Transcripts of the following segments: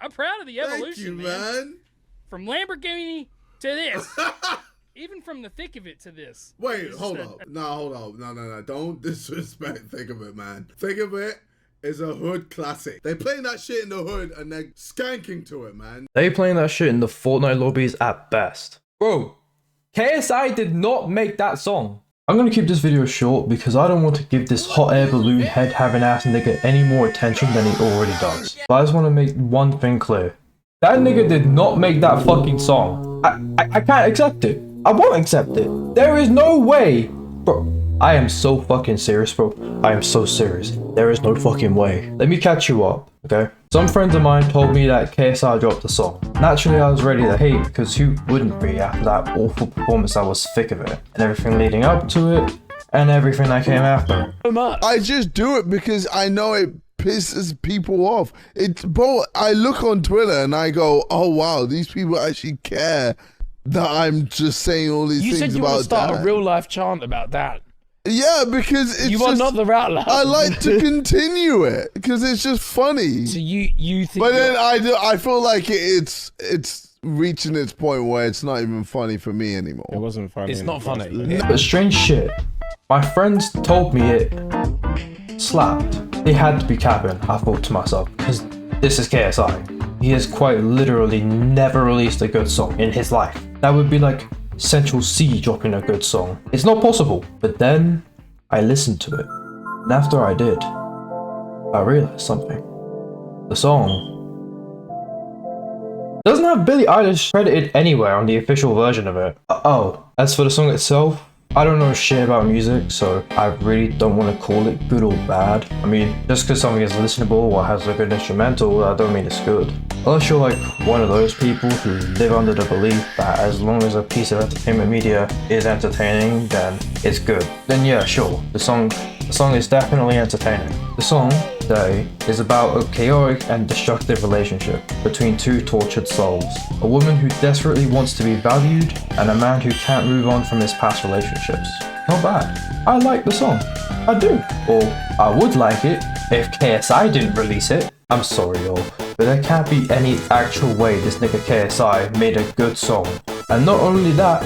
I'm proud of the evolution, Thank you, man. From Lamborghini to this. Even from the thick of it to this. Wait, hold up. No. Don't disrespect Think of It, man. Think of It is a hood classic. They playing that shit in the hood and they're skanking to it, man. They playing that shit in the Fortnite lobbies at best. Bro, KSI did not make that song. I'm gonna keep this video short because I don't want to give this hot air balloon head having ass nigga any more attention than he already does. But I just want to make one thing clear. That nigga did not make that fucking song. I can't accept it. I won't accept it. There is no way. Bro, I am so fucking serious, bro. I am so serious. There is no fucking way. Let me catch you up, okay? Some friends of mine told me that KSI dropped the song. Naturally, I was ready to hate because who wouldn't be after that awful performance that was thick of it? And everything leading up to it, and everything that came after. I just do it because I know it pisses people off. Bro, I look on Twitter and I go, oh wow, these people actually care that I'm just saying all these things about that. You said you want to start a real life chant about that. Yeah, because it's you are not the rattler. I like to continue it because it's just funny. So you think? But then I feel like it's reaching its point where it's not even funny for me anymore. It wasn't funny. It's not funny. But strange shit. My friends told me it slapped. They had to be capping, I thought to myself, because this is KSI. He has quite literally never released a good song in his life. That would be like Central C dropping a good song. It's not possible. But then I listened to it. And after I did, I realized something. The song doesn't have Billie Eilish credited anywhere on the official version of it. As for the song itself, I don't know shit about music, so I really don't want to call it good or bad. I mean, just because something is listenable or has a good instrumental, I don't mean it's good. Unless you're like one of those people who live under the belief that as long as a piece of entertainment media is entertaining, then it's good. Then yeah, sure, the song is definitely entertaining. The song, today, is about a chaotic and destructive relationship between two tortured souls. A woman who desperately wants to be valued, and a man who can't move on from his past relationships. Not bad. I like the song. I do. Or I would like it if KSI didn't release it. I'm sorry y'all, but there can't be any actual way this nigga KSI made a good song. And not only that,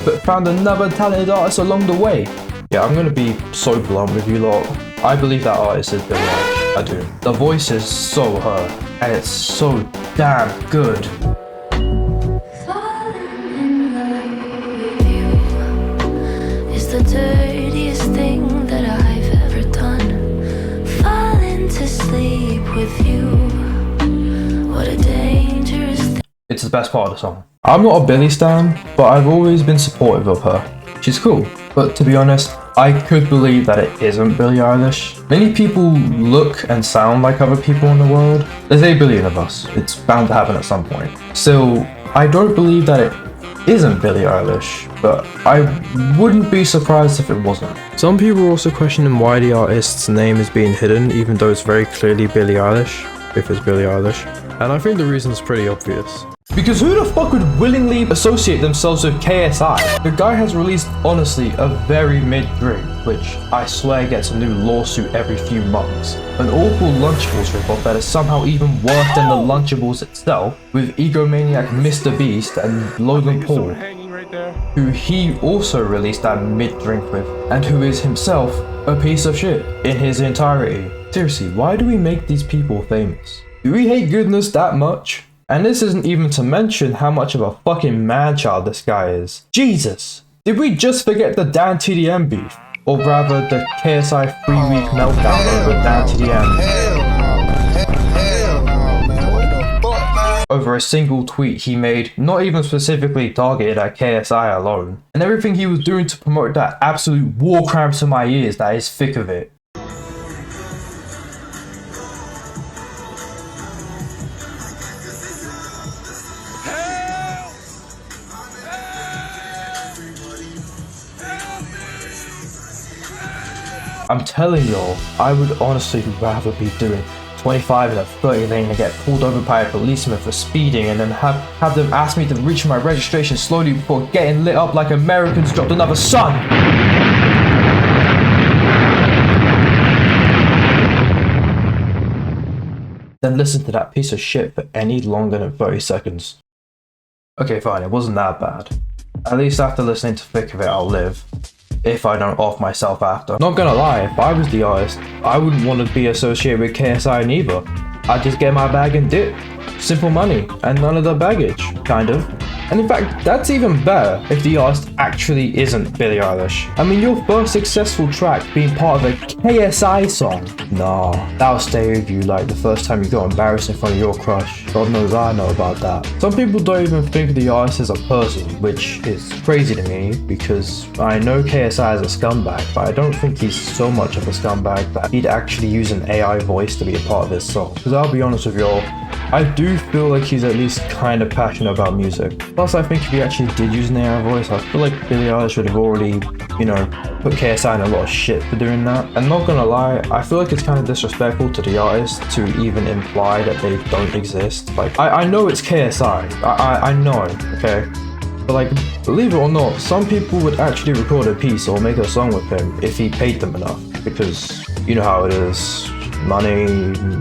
but found another talented artist along the way. Yeah, I'm gonna be so blunt with you lot. I believe that artist is Billie Eilish. I do. The voice is so her, and it's so damn good. Falling in love with you is the dirtiest thing that I've ever done. Falling to sleep with you, what a dangerous thing. It's the best part of the song. I'm not a Billie stan, but I've always been supportive of her. She's cool, but to be honest, I could believe that it isn't Billie Eilish. Many people look and sound like other people in the world. There's 8 billion of us. It's bound to happen at some point. Still, I don't believe that it isn't Billie Eilish, but I wouldn't be surprised if it wasn't. Some people are also questioning why the artist's name is being hidden, even though it's very clearly Billie Eilish, if it's Billie Eilish. And I think the reason's pretty obvious. Because who the fuck would willingly associate themselves with KSI? The guy has released, honestly, a very mid-drink, which I swear gets a new lawsuit every few months. An awful Lunchables ripoff that is somehow even worse than the Lunchables itself, with egomaniac Mr. Beast and Logan Paul, who he also released that mid-drink with, and who is himself a piece of shit in his entirety. Seriously, why do we make these people famous? Do we hate goodness that much? And this isn't even to mention how much of a fucking man-child this guy is. Jesus! Did we just forget the Dan TDM beef? Or rather, the KSI 3-week meltdown over Dan TDM. Over a single tweet he made, not even specifically targeted at KSI alone. And everything he was doing to promote that absolute war crime to my ears that is thick of it. I'm telling y'all, I would honestly rather be doing 25 in a 30 lane and get pulled over by a policeman for speeding and then have them ask me to reach my registration slowly before getting lit up like Americans dropped another sun. then listen to that piece of shit for any longer than 30 seconds. Okay, fine, it wasn't that bad. At least after listening to Thick of It, I'll live. If I don't off myself after. Not gonna lie, if I was the artist, I wouldn't want to be associated with KSI neither. I'd just get my bag and dip. Simple money, and none of the baggage, kind of. And in fact, that's even better if the artist actually isn't Billie Eilish. I mean, your first successful track being part of a KSI song, nah, that'll stay with you like the first time you got embarrassed in front of your crush. God knows I know about that. Some people don't even think the artist is a person, which is crazy to me because I know KSI is a scumbag, but I don't think he's so much of a scumbag that he'd actually use an AI voice to be a part of this song. Because I'll be honest with y'all, I do feel like he's at least kind of passionate about music. Plus, I think if he actually did use an AI voice, I feel like Billie Eilish would have already, you know, put KSI in a lot of shit for doing that. And not gonna lie, I feel like it's kind of disrespectful to the artist to even imply that they don't exist. Like, I know it's KSI, I know, okay? But like, believe it or not, some people would actually record a piece or make a song with him if he paid them enough. Because you know how it is. Money,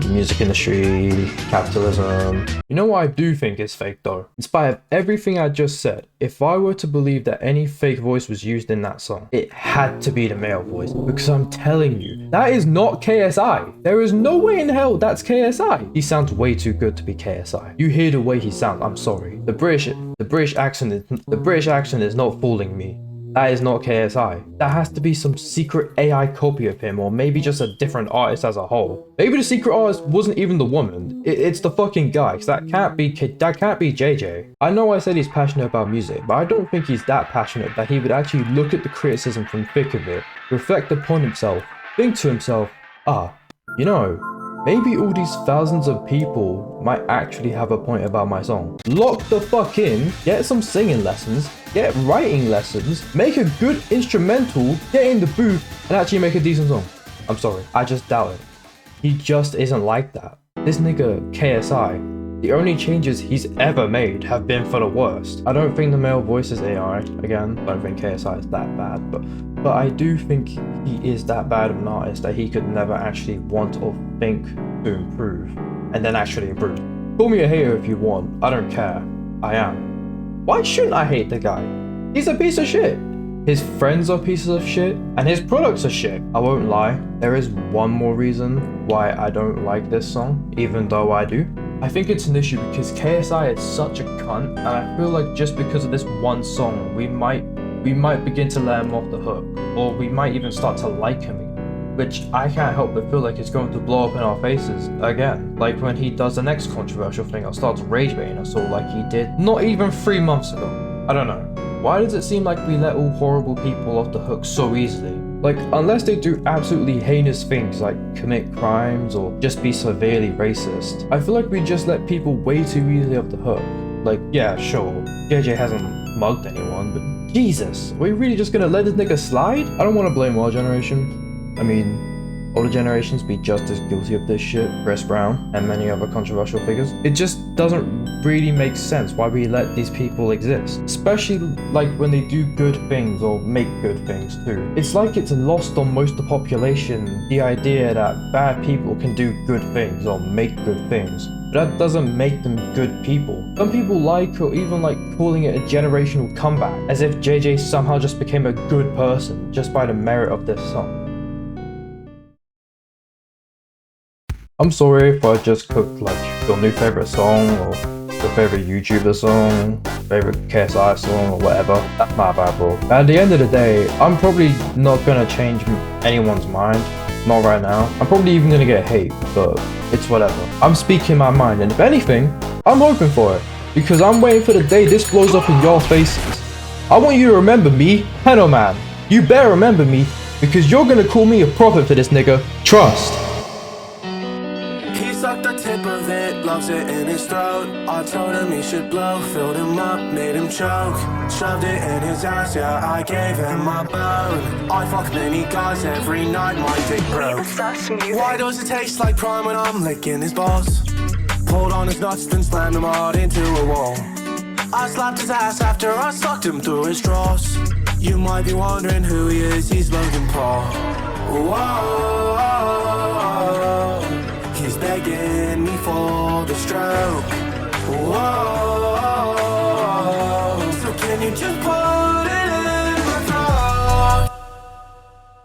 music industry, capitalism. You know what I do think is fake though? In spite of everything I just said, if I were to believe that any fake voice was used in that song, it had to be the male voice. Because I'm telling you, that is not KSI. There is no way in hell that's KSI. He sounds way too good to be KSI. You hear the way he sounds, I'm sorry. The British accent is not fooling me. That is not KSI. That has to be some secret AI copy of him, or maybe just a different artist as a whole. Maybe the secret artist wasn't even the woman. It's the fucking guy, because that can't be JJ. I know I said he's passionate about music, but I don't think he's that passionate that he would actually look at the criticism from Thick of It, reflect upon himself, think to himself, you know, maybe all these thousands of people might actually have a point about my song. Lock the fuck in, get some singing lessons, get writing lessons, make a good instrumental, get in the booth, and actually make a decent song. I'm sorry, I just doubt it. He just isn't like that. This nigga, KSI, the only changes he's ever made have been for the worst. I don't think the male voice is AI, again, I don't think KSI is that bad, but I do think he is that bad of an artist that he could never actually want or think to improve, and then actually improve. Call me a hater if you want, I don't care. I am. Why shouldn't I hate the guy? He's a piece of shit. His friends are pieces of shit, and his products are shit. I won't lie, there is one more reason why I don't like this song, even though I do. I think it's an issue because KSI is such a cunt, and I feel like just because of this one song, we might begin to let him off the hook, or we might even start to like him again, which I can't help but feel like it's going to blow up in our faces again. Like when he does the next controversial thing or starts rage baiting us all like he did not even 3 months ago. I don't know. Why does it seem like we let all horrible people off the hook so easily? Like, unless they do absolutely heinous things like commit crimes or just be severely racist, I feel like we just let people way too easily off the hook. Like, yeah, sure, JJ hasn't mugged anyone, but Jesus, are we really just gonna let this nigga slide? I don't want to blame our generation. I mean, older generations be just as guilty of this shit, Chris Brown and many other controversial figures. It just doesn't really make sense why we let these people exist, especially like when they do good things or make good things too. It's like it's lost on most of the population, the idea that bad people can do good things or make good things. But that doesn't make them good people. Some people like or even like calling it a generational comeback, as if JJ somehow just became a good person just by the merit of this song. I'm sorry if I just cooked like your new favorite song or your favorite YouTuber song, favorite KSI song or whatever. That's my bad, bro. At the end of the day, I'm probably not gonna change anyone's mind. Not right now. I'm probably even gonna get hate, but it's whatever. I'm speaking my mind, and if anything, I'm hoping for it. Because I'm waiting for the day this blows up in your faces. I want you to remember me, Henno Man. You better remember me, because you're gonna call me a prophet for this nigga. Trust. Sucked the tip of it, loves it in his throat. I told him he should blow, filled him up, made him choke. Shoved it in his ass, yeah, I gave him my bone. I fuck many guys every night, my dick broke. Why does it taste like prime when I'm licking his balls? Pulled on his nuts, then slammed him hard into a wall. I slapped his ass after I sucked him through his drawers. You might be wondering who he is, he's Logan Paul. Whoa. He's begging me for stroke. Whoa. So can you just pause?